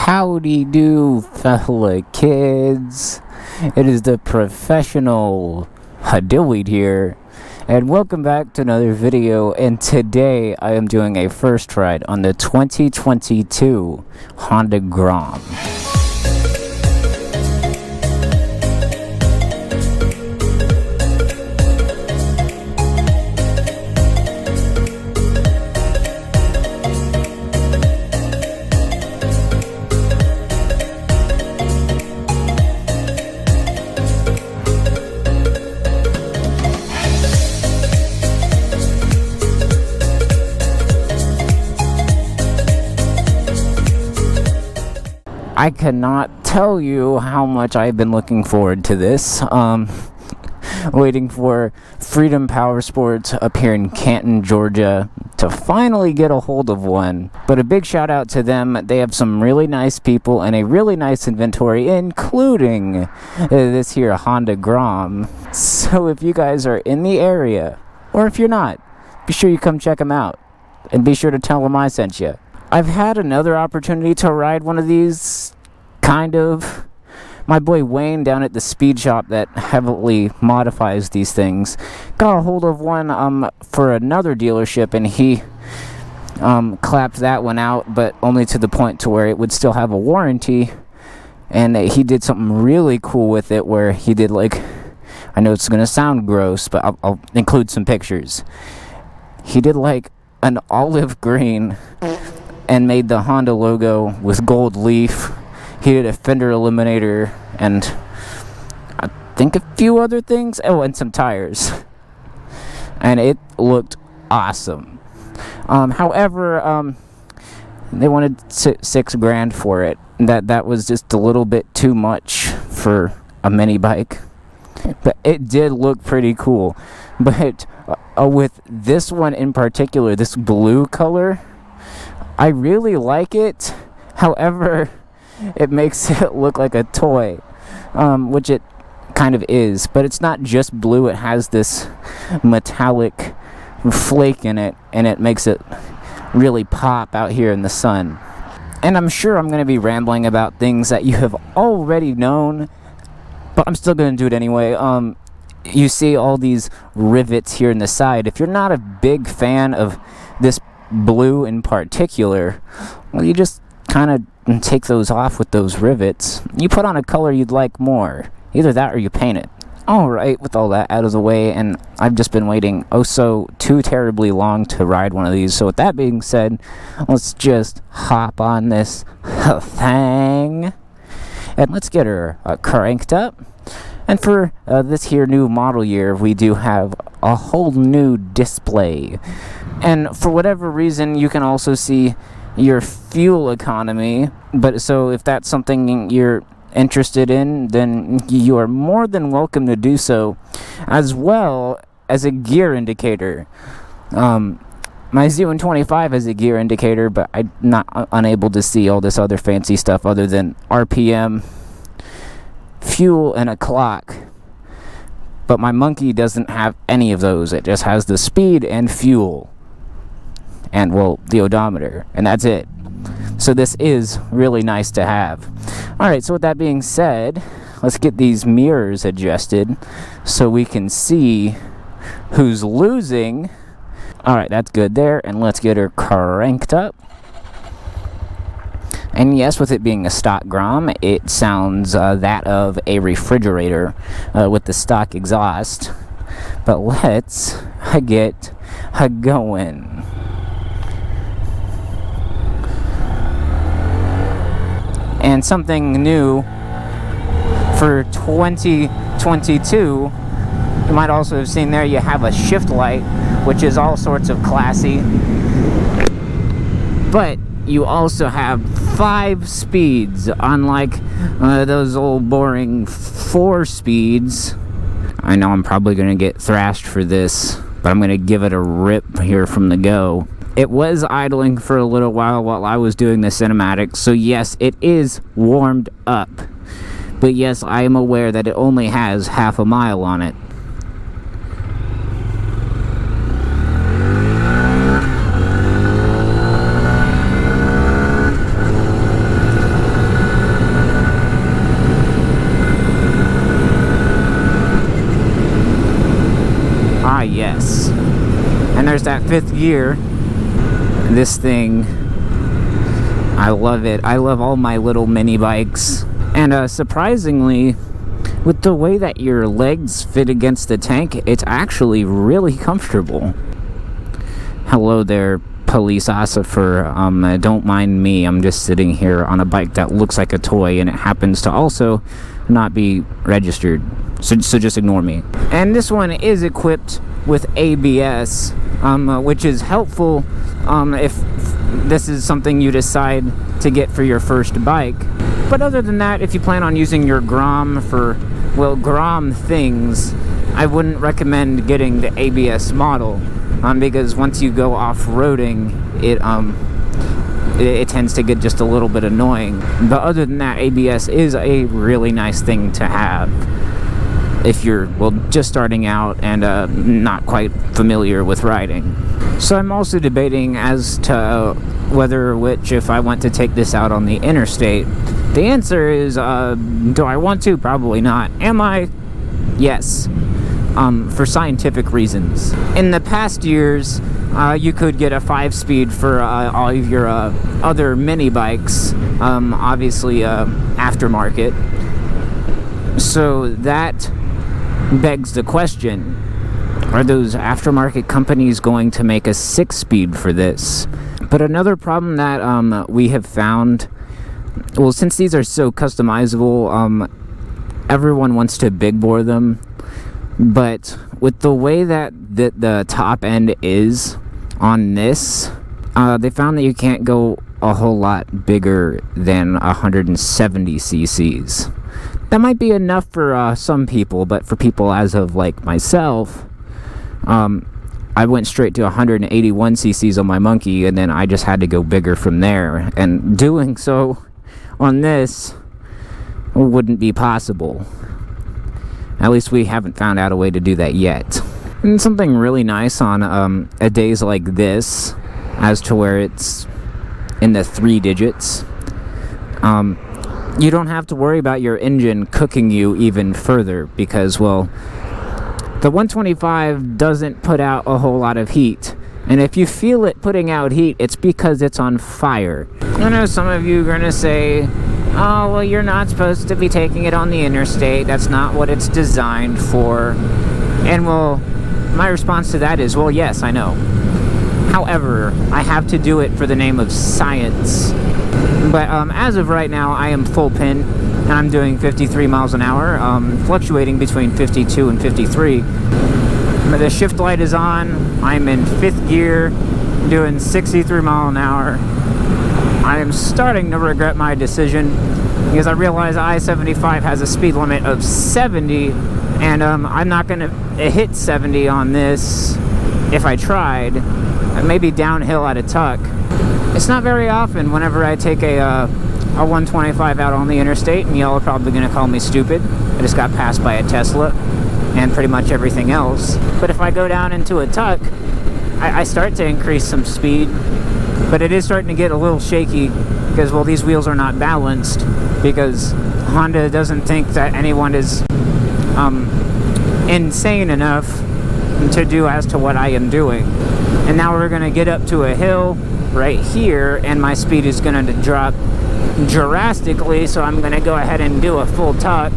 Howdy do, fella kids. It is the professional Dillweed here, and welcome back to another video. And today I am doing a first ride on the 2022 Honda Grom. I cannot tell you how much I've been looking forward to this. Waiting for Freedom Power Sports up here in Canton, Georgia to finally get a hold of one. But a big shout out to them. They have some really nice people and a really nice inventory, including this here Honda Grom. So if you guys are in the area, or if you're not, be sure you come check them out. And be sure to tell them I sent you. I've had another opportunity to ride one of these, kind of. My boy Wayne down at the speed shop that heavily modifies these things got a hold of one for another dealership, and he clapped that one out, but only to the point to where it would still have a warranty. And he did something really cool with it where he did, like, I know it's gonna sound gross, but I'll include some pictures. He did like an olive green and made the Honda logo with gold leaf. He did a fender eliminator and I think a few other things. Oh, and some tires. And it looked awesome. However, they wanted $6,000 for it. That was just a little bit too much for a mini bike. But it did look pretty cool. But with this one in particular, this blue color, I really like it. However, it makes it look like a toy, which it kind of is. But it's not just blue. It has this metallic flake in it, and it makes it really pop out here in the sun. And I'm sure I'm going to be rambling about things that you have already known, but I'm still going to do it anyway. You see all these rivets here in the side. If you're not a big fan of this blue in particular, well, you just kind of take those off with those rivets. You put on a color you'd like more. Either that or you paint it. Alright, with all that out of the way, and I've just been waiting so too terribly long to ride one of these. So with that being said, let's just hop on this thing and let's get her cranked up. And for this here new model year, we do have a whole new display. And for whatever reason, you can also see your fuel economy. But so if that's something you're interested in, then you are more than welcome to do so, as well as a gear indicator. My Z125 has a gear indicator, but I'm not unable to see all this other fancy stuff other than RPM, fuel, and a clock. But my Monkey doesn't have any of those. It just has the speed and fuel and, well, the odometer, and that's it. So this is really nice to have. Alright, so with that being said, let's get these mirrors adjusted so we can see who's losing. Alright, that's good there, and let's get her cranked up. And yes, with it being a stock Grom, it sounds that of a refrigerator with the stock exhaust. But let's get going. And something new for 2022, you might also have seen there, you have a shift light, which is all sorts of classy. But you also have 5 speeds, unlike those old boring 4 speeds. I know I'm probably going to get thrashed for this, but I'm going to give it a rip here from the go. It was idling for a little while I was doing the cinematic, so yes, it is warmed up. But yes, I am aware that it only has half a mile on it. there's that 5th gear. This thing, I love it. I love all my little mini bikes. And surprisingly, with the way that your legs fit against the tank, it's actually really comfortable. Hello there, police officer. Don't mind me. I'm just sitting here on a bike that looks like a toy, and it happens to also not be registered. So just ignore me. And this one is equipped with ABS, which is helpful if this is something you decide to get for your first bike. But other than that, if you plan on using your Grom for, well, Grom things, I wouldn't recommend getting the ABS model, because once you go off-roading, it tends to get just a little bit annoying. But other than that, ABS is a really nice thing to have if you're, well, just starting out and not quite familiar with riding. So I'm also debating as to if I want to take this out on the interstate. The answer is, do I want to? Probably not. Am I? Yes. For scientific reasons. In the past years, you could get a 5-speed for all of your other mini bikes, obviously aftermarket. So that begs the question, are those aftermarket companies going to make a 6-speed for this? But another problem that we have found, well, since these are so customizable, everyone wants to big bore them. But with the way that the top end is on this, they found that you can't go a whole lot bigger than 170 cc's. That might be enough for some people, but for people as of like myself, I went straight to 181 cc's on my Monkey, and then I just had to go bigger from there. And doing so on this wouldn't be possible. At least we haven't found out a way to do that yet. And something really nice on days like this, as to where it's in the 3 digits, you don't have to worry about your engine cooking you even further, because, well, the 125 doesn't put out a whole lot of heat. And if you feel it putting out heat, it's because it's on fire. I know some of you are going to say, oh, well, you're not supposed to be taking it on the interstate. That's not what it's designed for. And, well, my response to that is, well, yes, I know. However, I have to do it for the name of science. But as of right now, I am full pin, and I'm doing 53 miles an hour, fluctuating between 52 and 53. The shift light is on. I'm in 5th gear, doing 63 miles an hour. I am starting to regret my decision, because I realize I-75 has a speed limit of 70, and I'm not going to hit 70 on this if I tried. Maybe downhill at a tuck. It's not very often whenever I take a 125 out on the interstate, and y'all are probably going to call me stupid. I just got passed by a Tesla and pretty much everything else. But if I go down into a tuck, I start to increase some speed, but it is starting to get a little shaky because, well, these wheels are not balanced, because Honda doesn't think that anyone is insane enough to do as to what I am doing. And now we're going to get up to a hill right here, and my speed is going to drop drastically, so I'm going to go ahead and do a full tuck,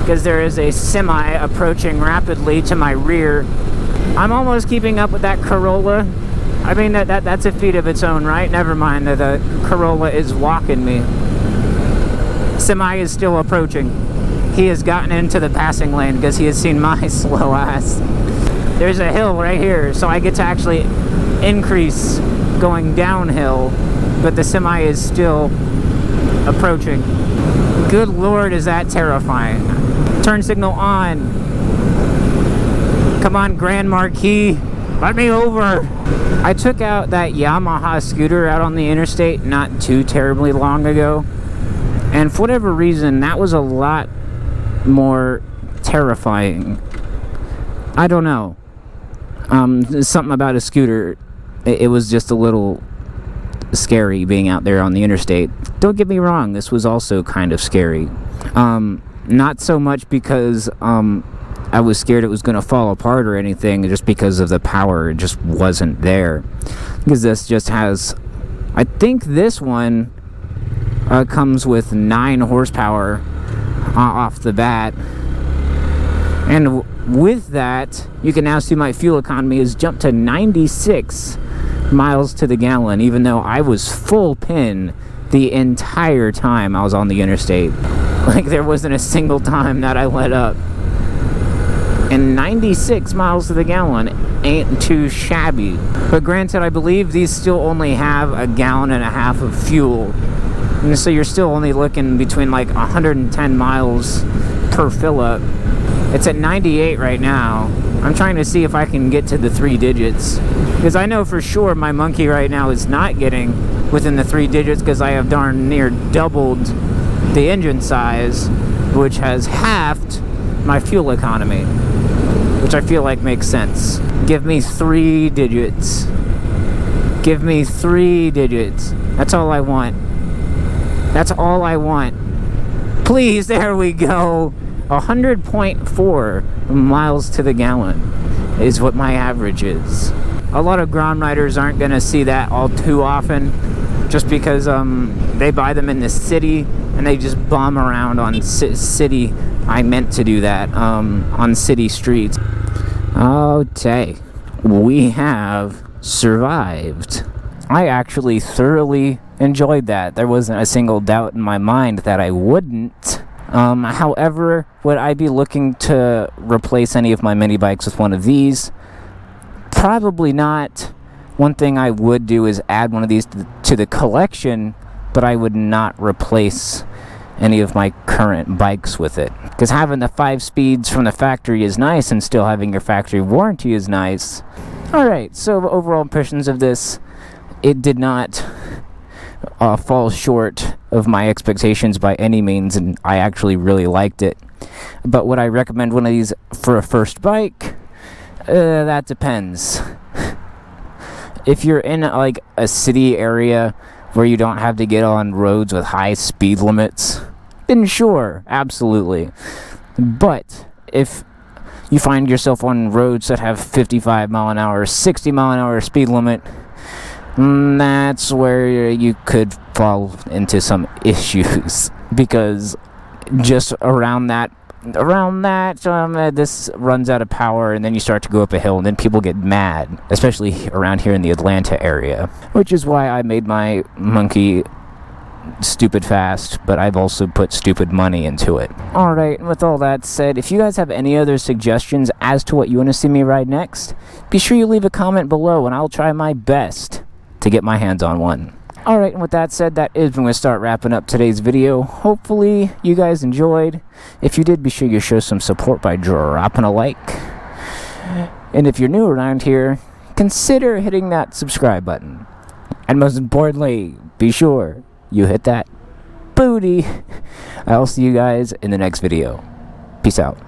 because there is a semi approaching rapidly to my rear. I'm almost keeping up with that Corolla. I mean, that's a feat of its own, right? Never mind, the Corolla is walking me. Semi is still approaching. He has gotten into the passing lane because he has seen my slow ass. There's a hill right here, so I get to actually increase going downhill, but the semi is still approaching. Good Lord, is that terrifying. Turn signal on. Come on, Grand Marquis, let me over. I took out that Yamaha scooter out on the interstate not too terribly long ago, and for whatever reason, that was a lot more terrifying. I don't know. Something about a scooter, it was just a little scary being out there on the interstate. Don't get me wrong, this was also kind of scary. Not so much because I was scared it was going to fall apart or anything just because of the power. It just wasn't there. Because this just has, I think this one comes with 9 horsepower off the bat. And with that, you can now see my fuel economy has jumped to 96 miles to the gallon, even though I was full pin the entire time I was on the interstate. Like, there wasn't a single time that I let up. And 96 miles to the gallon ain't too shabby. But granted, I believe these still only have 1.5 gallons of fuel. And so you're still only looking between like 110 miles per fill up. It's at 98 right now. I'm trying to see if I can get to the 3 digits. Because I know for sure my monkey right now is not getting within the 3 digits because I have darn near doubled the engine size, which has halved my fuel economy, which I feel like makes sense. Give me 3 digits. Give me 3 digits. That's all I want. That's all I want. Please, there we go. 100.4 miles to the gallon is what my average is. A lot of Grom riders aren't going to see that all too often, just because they buy them in the city and they just bum around on city. I meant to do that on city streets. Okay, we have survived. I actually thoroughly enjoyed that. There wasn't a single doubt in my mind that I wouldn't. However, would I be looking to replace any of my mini bikes with one of these? Probably not. One thing I would do is add one of these to the collection, but I would not replace any of my current bikes with it. Because having the 5 speeds from the factory is nice, and still having your factory warranty is nice. Alright, so overall impressions of this, it did not fall short of my expectations by any means, and I actually really liked it. But would I recommend one of these for a first bike? That depends. If you're in like a city area where you don't have to get on roads with high speed limits, then sure, absolutely. But if you find yourself on roads that have 55 mile an hour, 60 mile an hour speed limit, that's where you could fall into some issues, because just around that this runs out of power, and then you start to go up a hill, and then people get mad, especially around here in the Atlanta area, which is why I made my monkey stupid fast, but I've also put stupid money into it. Alright, with all that said, if you guys have any other suggestions as to what you want to see me ride next, be sure you leave a comment below, and I'll try my best to get my hands on one. Alright, and with that said, that is when we start wrapping up today's video. Hopefully you guys enjoyed. If you did, be sure you show some support by dropping a like. And if you're new around here, consider hitting that subscribe button. And most importantly, be sure you hit that booty. I'll see you guys in the next video. Peace out.